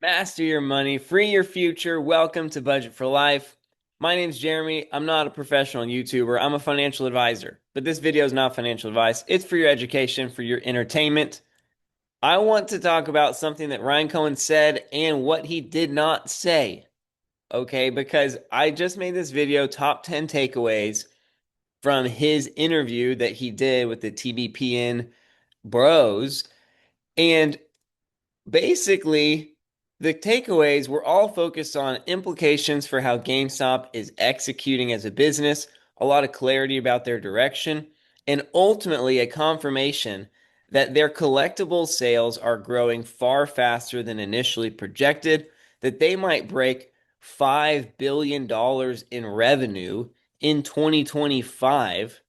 Master your money, free your future. Welcome to Budget for Life. My name's Jeremy. I'm not a professional YouTuber. I'm a financial advisor. But this video is not financial advice. It's for your education, for your entertainment. I want to talk about something that Ryan Cohen said and what he did not say. Okay, because I just made this video, top 10 takeaways from his interview that he did with the TBPN bros. And basically, the takeaways were all focused on implications for how GameStop is executing as a business, a lot of clarity about their direction, and ultimately a confirmation that their collectibles sales are growing far faster than initially projected, that they might break $5 billion in revenue in 2025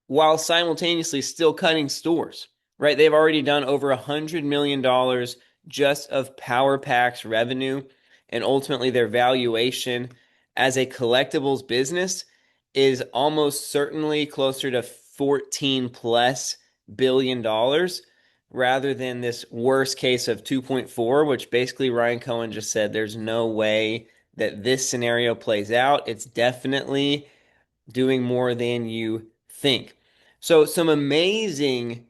while simultaneously still cutting stores, right? They've already done over $100 million just of Power Packs revenue, and ultimately their valuation as a collectibles business is almost certainly closer to 14 plus billion dollars rather than this worst case of 2.4, which basically Ryan Cohen just said there's no way that this scenario plays out. It's definitely doing more than you think. So, some amazing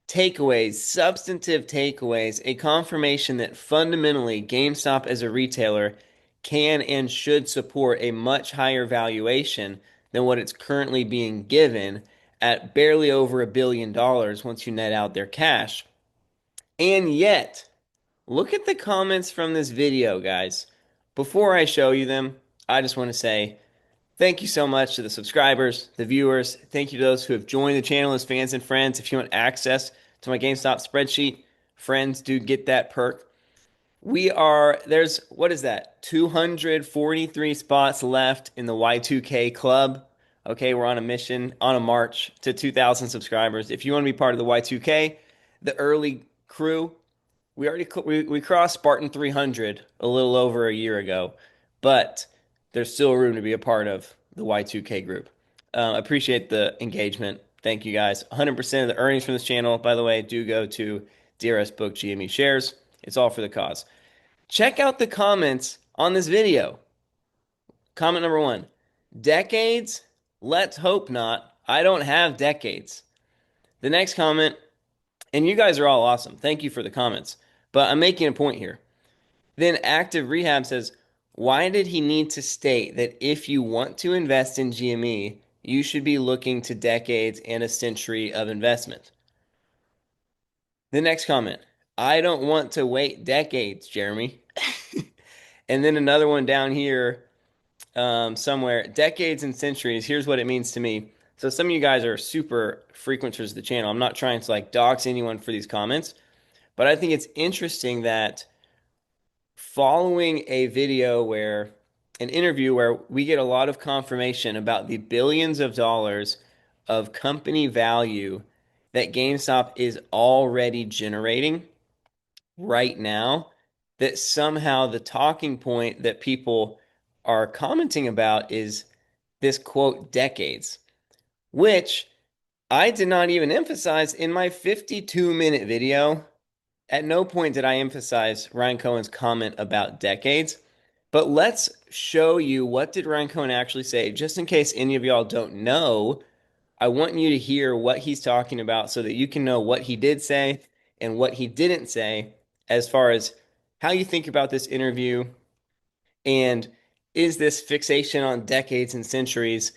takeaways, substantive takeaways, a confirmation that fundamentally GameStop as a retailer can and should support a much higher valuation than what it's currently being given at barely over $1 billion once you net out their cash. And yet, look at the comments from this video, guys. Before I show you them, I just want to say thank you so much to the subscribers, the viewers. Thank you to those who have joined the channel as fans and friends. If you want access to my GameStop spreadsheet, friends do get that perk. There's, what is that? 243 spots left in the Y2K club. Okay, we're on a mission, on a march to 2,000 subscribers. If you want to be part of the Y2K, the early crew, we crossed Spartan 300 a little over a year ago, but there's still room to be a part of the Y2K group. Appreciate the engagement. Thank you guys. 100% of the earnings from this channel, by the way, do go to DRS Book GME shares. It's all for the cause. Check out the comments on this video. Comment number one, decades? Let's hope not. I don't have decades. The next comment, and you guys are all awesome. Thank you for the comments. But I'm making a point here. Then Active Rehab says, why did he need to state that if you want to invest in GME, you should be looking to decades and a century of investment? The next comment, I don't want to wait decades, Jeremy. And then another one down here somewhere, decades and centuries. Here's what it means to me. So some of you guys are super frequenters of the channel. I'm not trying to like dox anyone for these comments, but I think it's interesting that following a video where an interview where we get a lot of confirmation about the billions of dollars of company value that GameStop is already generating right now, that somehow the talking point that people are commenting about is this quote decades, which I did not even emphasize in my 52-minute video. At no point did I emphasize Ryan Cohen's comment about decades, but let's show you what did Ryan Cohen actually say. Just in case any of y'all don't know, I want you to hear what he's talking about so that you can know what he did say and what he didn't say as far as how you think about this interview and is this fixation on decades and centuries,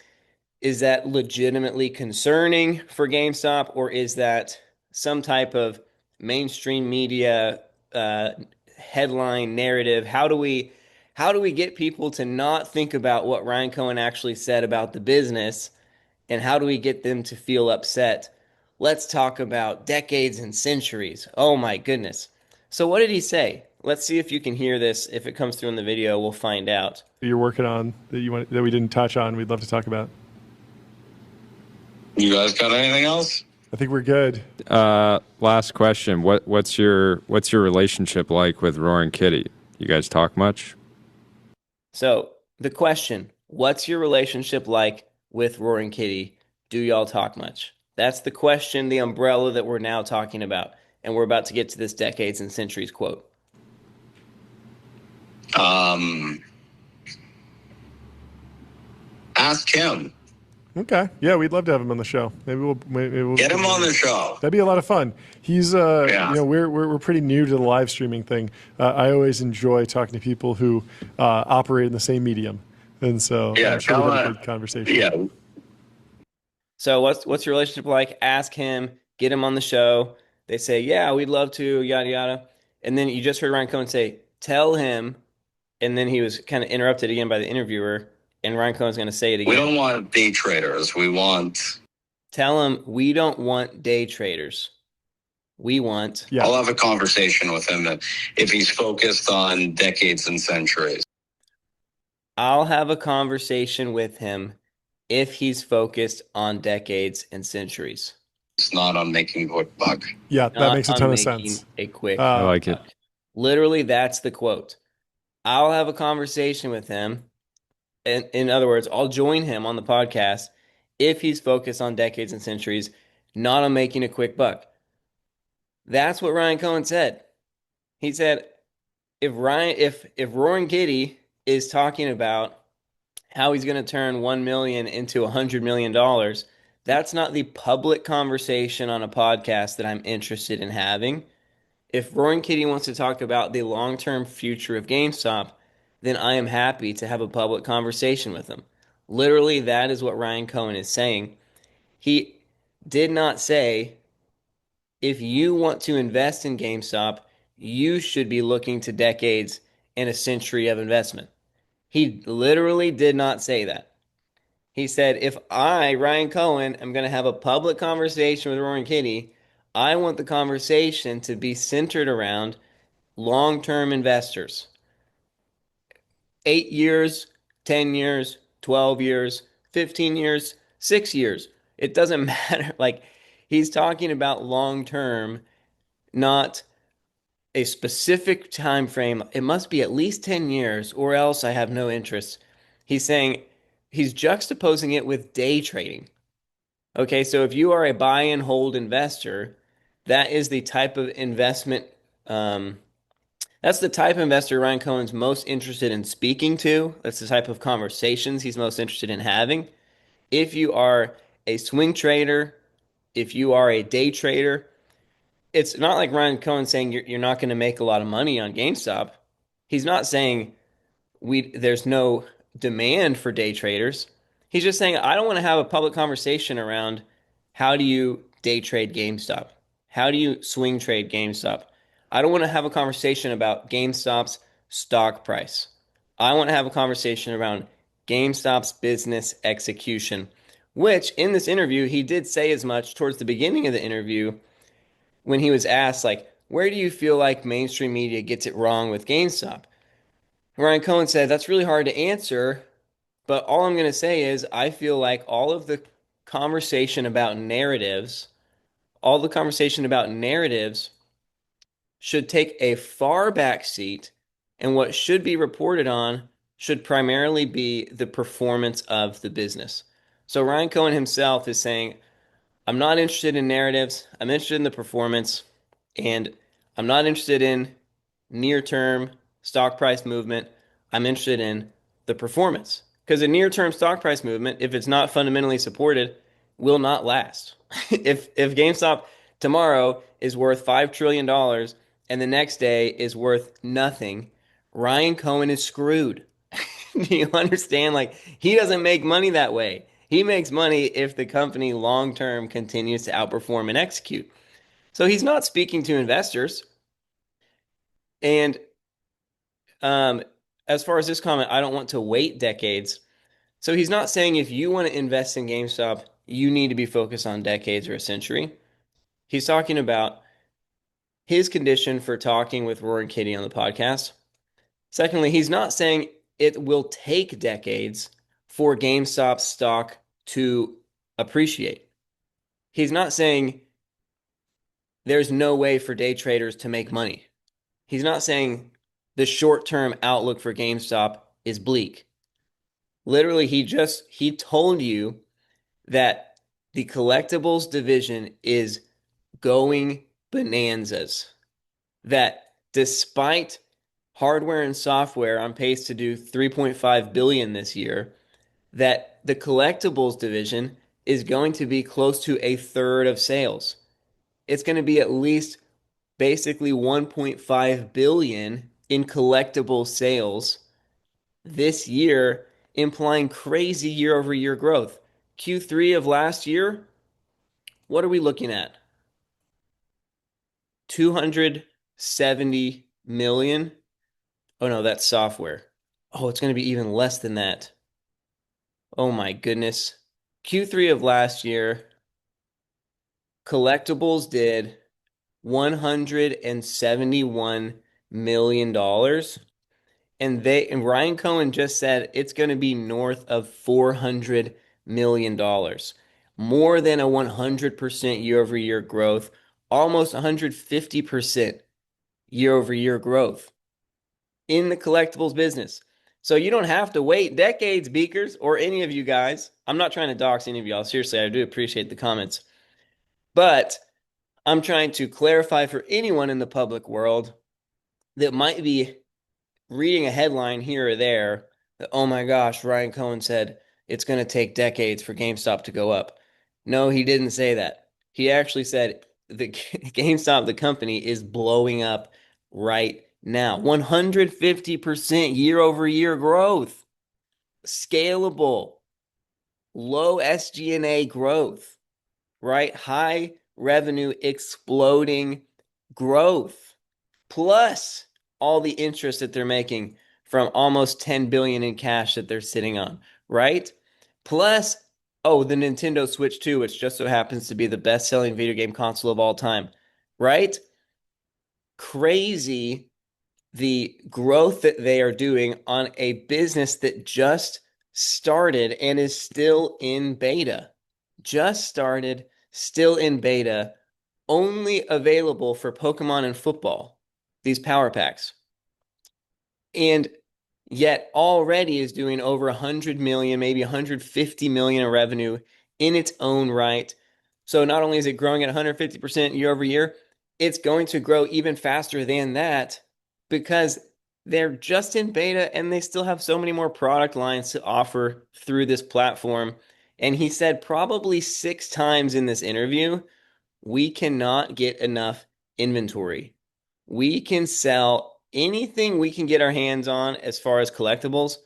is that legitimately concerning for GameStop, or is that some type of mainstream media uh, headline narrative? How do we get people to not think about what Ryan Cohen actually said about the business, and how do we get them to feel upset? Let's talk about decades and centuries. Oh my goodness. So what did he say? Let's see if you can hear this. If it comes through in the video, we'll find out. That you're working on that we didn't touch on, we'd love to talk about. You guys got anything else? I think we're good. Last question. What's your relationship like with Roaring Kitty? You guys talk much? So the question, what's your relationship like with Roaring Kitty? Do y'all talk much? That's the question, the umbrella that we're now talking about. And we're about to get to this decades and centuries quote. Um, Ask him. Okay. Yeah, we'd love to have him on the show. Maybe we'll Get him on the show. That'd be a lot of fun. He's Yeah. we're pretty new to the live streaming thing. I always enjoy talking to people who operate in the same medium, and so Yeah, I'm sure we'd have a tell good conversation. yeah. So what's your relationship like? Ask him, get him on the show. They say, yeah, we'd love to, yada yada. And then you just heard Ryan Cohen say, tell him, and then he was kind of interrupted again by the interviewer, and Ryan Cohen's going to say it We again. don't want day traders. We want. Tell him we don't want day traders. We want. Yeah. I'll have a conversation with him if he's focused on decades and centuries. I'll have a conversation with him if he's focused on decades and centuries. It's not on making a quick buck. Yeah, that Not makes a on ton of making sense. a quick I like it. buck. Literally, that's the quote. I'll have a conversation with him. In other words, I'll join him on the podcast if he's focused on decades and centuries, not on making a quick buck. That's what Ryan Cohen said. He said if Roaring Kitty is talking about how he's going to turn 1 million into $100 million, that's not the public conversation on a podcast that I'm interested in having. If Roaring Kitty wants to talk about the long-term future of GameStop, then I am happy to have a public conversation with him. Literally, that is what Ryan Cohen is saying. He did not say, if you want to invest in GameStop, you should be looking to decades and a century of investment. He literally did not say that. He said, if I, Ryan Cohen, am going to have a public conversation with Roaring Kitty, I want the conversation to be centered around long-term investors. 8 years, 10 years, 12 years, 15 years, 6 years. It doesn't matter. Like, he's talking about long-term, not a specific time frame. It must be at least 10 years or else I have no interest. He's saying he's juxtaposing it with day trading. Okay, so if you are a buy and hold investor, that is the type of investment um, that's the type of investor Ryan Cohen's most interested in speaking to. That's the type of conversations he's most interested in having. If you are a swing trader, if you are a day trader, it's not like Ryan Cohen saying you're not going to make a lot of money on GameStop. He's not saying there's no demand for day traders. He's just saying I don't want to have a public conversation around how do you day trade GameStop? How do you swing trade GameStop? I don't want to have a conversation about GameStop's stock price. I want to have a conversation around GameStop's business execution, which in this interview he did say as much towards the beginning of the interview when he was asked like, where do you feel like mainstream media gets it wrong with GameStop? Ryan Cohen said, that's really hard to answer, but all I'm going to say is I feel like all the conversation about narratives should take a far back seat, and what should be reported on should primarily be the performance of the business. So Ryan Cohen himself is saying, I'm not interested in narratives. I'm interested in the performance, and I'm not interested in near-term stock price movement. I'm interested in the performance. Because a near-term stock price movement, if it's not fundamentally supported, will not last. If GameStop tomorrow is worth $5 trillion and the next day is worth nothing, Ryan Cohen is screwed. Do you understand? Like, he doesn't make money that way. He makes money if the company long term continues to outperform and execute. So he's not speaking to investors. And um, as far as this comment, I don't want to wait decades. So he's not saying if you want to invest in GameStop, you need to be focused on decades or a century. He's talking about his condition for talking with Roy and Kitty on the podcast. Secondly, he's not saying it will take decades for GameStop stock to appreciate. He's not saying there's no way for day traders to make money. He's not saying the short-term outlook for GameStop is bleak. Literally, he told you that the collectibles division is going bonanzas. That despite hardware and software on pace to do 3.5 billion this year, that the collectibles division is going to be close to a third of sales. It's going to be at least basically 1.5 billion in collectible sales this year, implying crazy year over year growth. Q3 of last year, what are we looking at? 270 million. Oh no, that's software. Oh, it's going to be even less than that. Oh my goodness. Q3 of last year, collectibles did $171 million. And Ryan Cohen just said it's going to be north of $400 million. More than a 100% year over year growth, almost 150% year over year growth in the collectibles business. So you don't have to wait decades, Beakers, or any of you guys. I'm not trying to dox any of y'all. Seriously, I do appreciate the comments. But I'm trying to clarify for anyone in the public world that might be reading a headline here or there that, oh my gosh, Ryan Cohen said it's going to take decades for GameStop to go up. No, he didn't say that. He actually said the GameStop, the company, is blowing up right now. 150% year over year growth, scalable, low SG&A growth, right? High revenue, exploding growth, plus all the interest that they're making from almost 10 billion in cash that they're sitting on, right? Plus, oh, the Nintendo Switch 2, which just so happens to be the best-selling video game console of all time, right? Crazy the growth that they are doing on a business that just started and is still in beta. Just started, still in beta, only available for Pokemon and football, these power packs. And yet already is doing over 100 million, maybe 150 million in revenue in its own right. So not only is it growing at 150% year over year, it's going to grow even faster than that because they're just in beta and they still have so many more product lines to offer through this platform. And he said probably 6 times in this interview, we cannot get enough inventory. We can sell anything we can get our hands on as far as collectibles,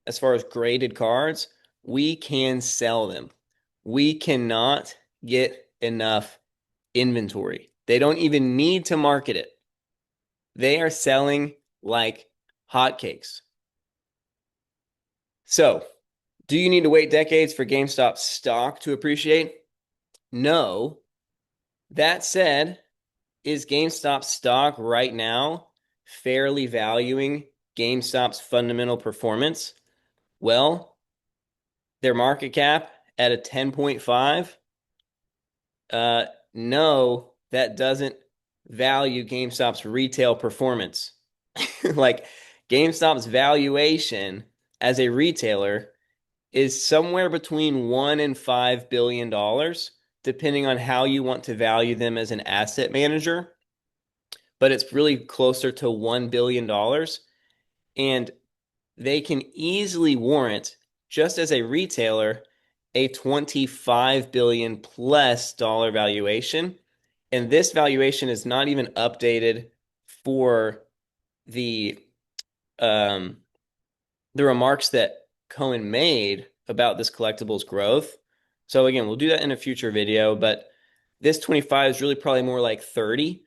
as far as graded cards, we can sell them. We cannot get enough inventory. They don't even need to market it. They are selling like hotcakes. So, do you need to wait decades for GameStop stock to appreciate? No. That said, is GameStop stock right now fairly valuing GameStop's fundamental performance? Well, their market cap at a 10.5. No, that doesn't value GameStop's retail performance. Like GameStop's valuation as a retailer is somewhere between $1 and $5 billion, depending on how you want to value them as an asset manager. But it's really closer to $1 billion. And they can easily warrant, just as a retailer, a 25 billion plus dollar valuation. And this valuation is not even updated for the um, the remarks that Cohen made about this collectibles growth. So again, we'll do that in a future video, but this 25 is really probably more like 30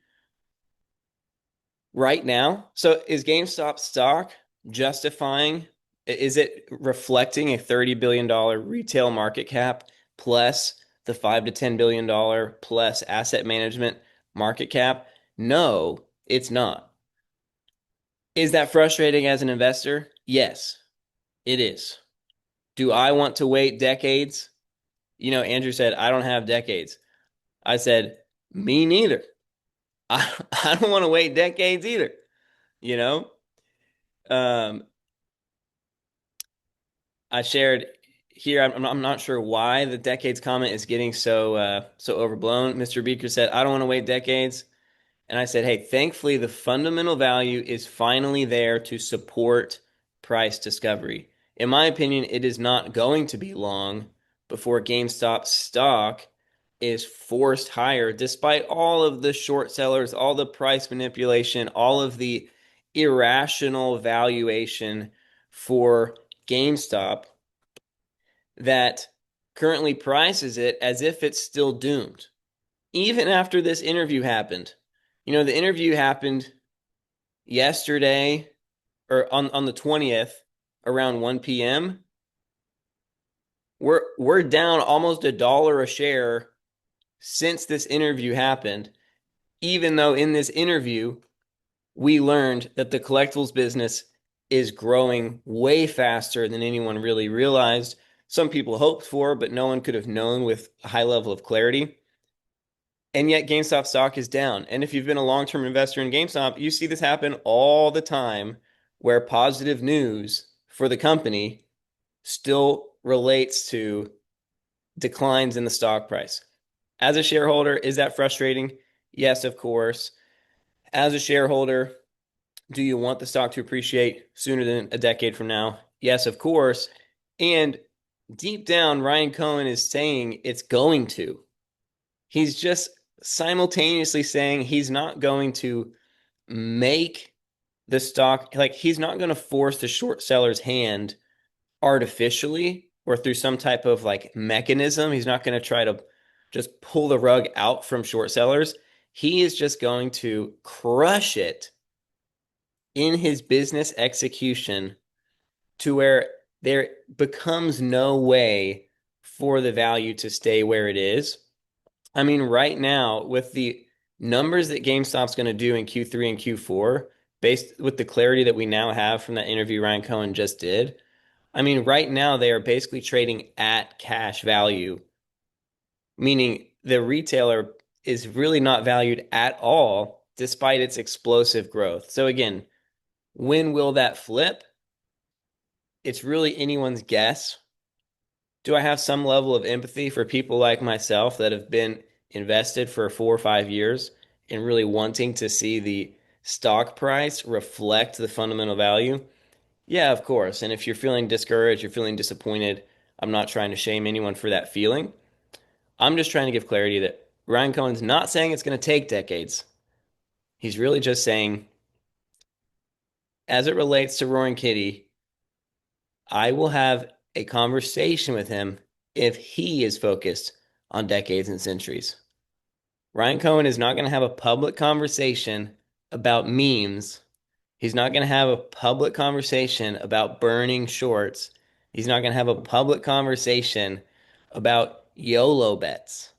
right now. So is GameStop stock justifying, is it reflecting a $30 billion retail market cap plus the $5 to $10 billion plus asset management market cap? No, it's not. Is that frustrating as an investor? Yes, it is. Do I want to wait decades? Andrew said, I don't have decades. I said, me neither. I don't want to wait decades either. You know, um, I shared here. I'm not sure why the decades comment is getting so overblown. Mr. Beaker said, I don't want to wait decades. And I said, hey, thankfully, the fundamental value is finally there to support price discovery. In my opinion, it is not going to be long before GameStop stock is forced higher, despite all of the short sellers, all the price manipulation, all of the irrational valuation for GameStop that currently prices it as if it's still doomed. Even after this interview happened. The interview happened yesterday or on the 20th around 1 p.m. We're down almost $1 a share since this interview happened, even though in this interview we learned that the collectibles business is growing way faster than anyone really realized. Some people hoped for, but no one could have known with a high level of clarity. And yet GameStop stock is down. And if you've been a long-term investor in GameStop, you see this happen all the time where positive news for the company still relates to declines in the stock price. As a shareholder, is that frustrating? Yes, of course. As a shareholder, do you want the stock to appreciate sooner than a decade from now? Yes, of course. And deep down, Ryan Cohen is saying it's going to. He's just simultaneously saying he's not going to make the stock, like he's not going to force the short seller's hand artificially or through some type of like mechanism. He's not going to try to just pull the rug out from short sellers. He is just going to crush it in his business execution to where there becomes no way for the value to stay where it is. I mean, right now, with the numbers that GameStop's going to do in Q3 and Q4, based with the clarity that we now have from that interview Ryan Cohen just did, I mean, right now they are basically trading at cash value, meaning the retailer is really not valued at all despite its explosive growth. So again, when will that flip? It's really anyone's guess. Do I have some level of empathy for people like myself that have been invested for 4 or 5 years and really wanting to see the stock price reflect the fundamental value? Yeah, of course. And if you're feeling discouraged, you're feeling disappointed, I'm not trying to shame anyone for that feeling. I'm just trying to give clarity that Ryan Cohen's not saying it's going to take decades. He's really just saying, as it relates to Roaring Kitty, I will have a conversation with him if he is focused on decades and centuries. Ryan Cohen is not going to have a public conversation about memes. He's not going to have a public conversation about burning shorts. He's not going to have a public conversation about YOLO bets,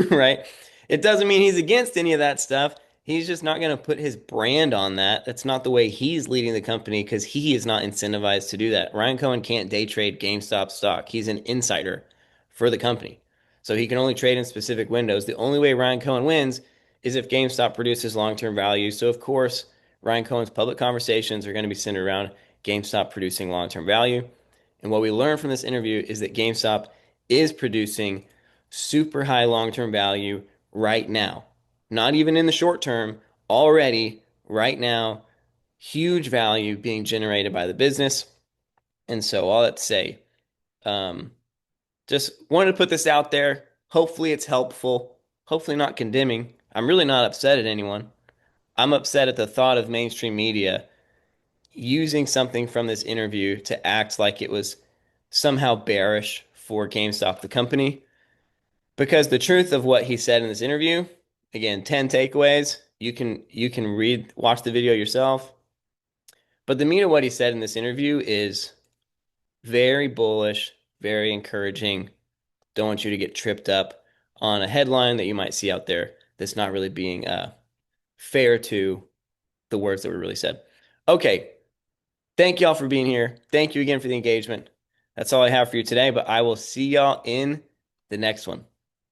right? It doesn't mean he's against any of that stuff. He's just not going to put his brand on that. That's not the way he's leading the company because he is not incentivized to do that. Ryan Cohen can't day trade GameStop stock. He's an insider for the company. So he can only trade in specific windows. The only way Ryan Cohen wins is if GameStop produces long-term value. So of course, Ryan Cohen's public conversations are going to be centered around GameStop producing long-term value. And what we learned from this interview is that GameStop is producing super high long-term value right now. Not even in the short term, already right now, huge value being generated by the business. And so all that to say, um, just wanted to put this out there. Hopefully it's helpful. Hopefully not condemning. I'm really not upset at anyone. I'm upset at the thought of mainstream media using something from this interview to act like it was somehow bearish for GameStop, the company. Because the truth of what he said in this interview, again, 10 takeaways. You can watch the video yourself. But the meat of what he said in this interview is very bullish, very encouraging. Don't want you to get tripped up on a headline that you might see out there that's not really being fair to the words that were really said. Okay, thank y'all for being here. Thank you again for the engagement. That's all I have for you today, but I will see y'all in the next one.